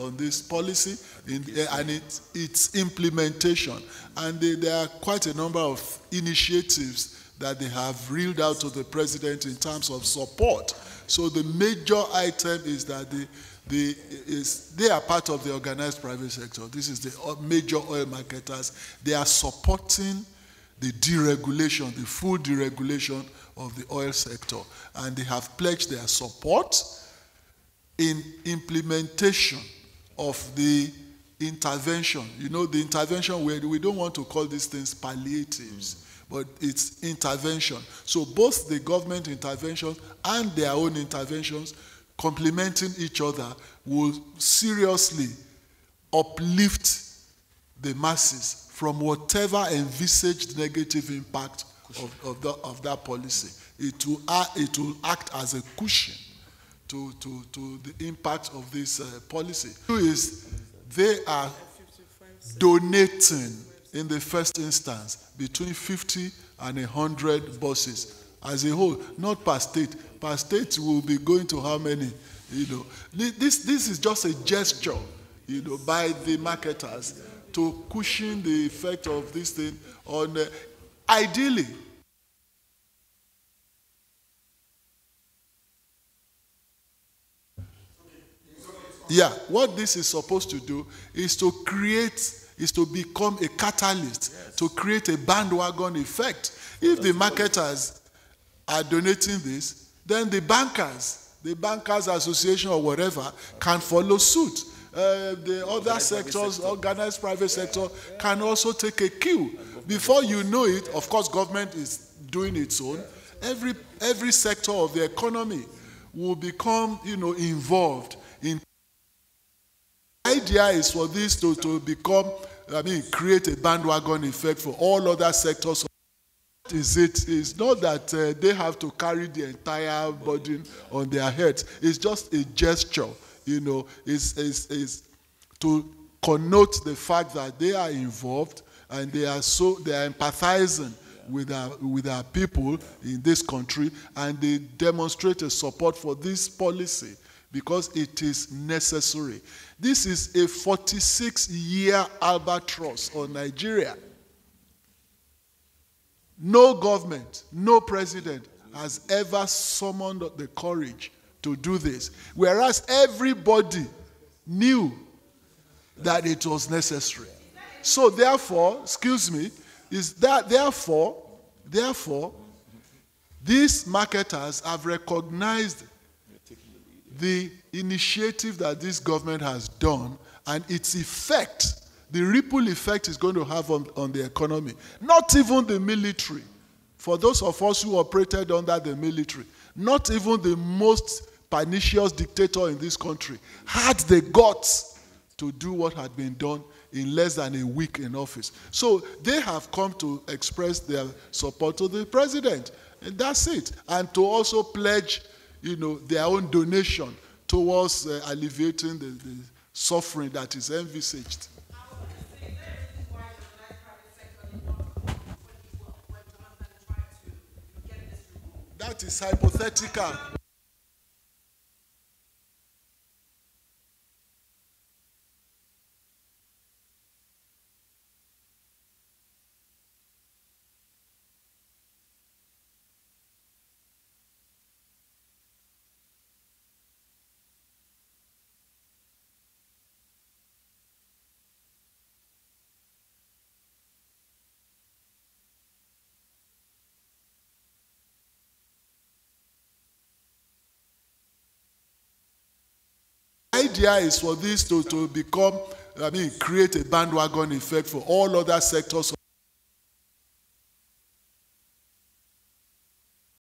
on this policy and its implementation. And there are quite a number of initiatives that they have reeled out to the president in terms of support. So the major item is that they are part of the organized private sector. This is the major oil marketers. They are supporting the deregulation, the full deregulation of the oil sector. And they have pledged their support in implementation of the intervention. You know, the intervention, where we don't want to call these things palliatives, but it's intervention. So both the government intervention and their own interventions, complementing each other, will seriously uplift the masses from whatever envisaged negative impact of that policy. It will act as a cushion to the impact of this policy. They are donating in the first instance between 50 and 100 buses as a whole, not per state. Per state will be going to how many? You know, this is just a gesture, you know, by the marketers to cushion the effect of this thing on, ideally. Yeah, what this is supposed to do is to become a catalyst, to create a bandwagon effect. If the marketers are donating this, then the bankers association or whatever can follow suit. The other sectors, organized private sector, can also take a cue. Before you know it, of course, government is doing its own. Every sector of the economy will become, you know, involved in. The idea is for this to become, create a bandwagon effect for all other sectors. It's not that they have to carry the entire burden on their heads. It's just a gesture, you know. It's to connote the fact that they are involved and they are empathizing with our people in this country, and they demonstrate a support for this policy because it is necessary. This is a 46-year albatross on Nigeria. No government, no president has ever summoned the courage to do this, whereas everybody knew that it was necessary. So therefore, therefore, these marketers have recognized the initiative that this government has done and its effect, the ripple effect is going to have on the economy. Not even the military. For those of us who operated under the military, not even the most pernicious dictator in this country had the guts to do what had been done in less than a week in office. So they have come to express their support to the president. And that's it. And to also pledge, you know, their own donation towards alleviating the suffering that is envisaged. That is hypothetical. The idea is for this to become, create a bandwagon effect for all other sectors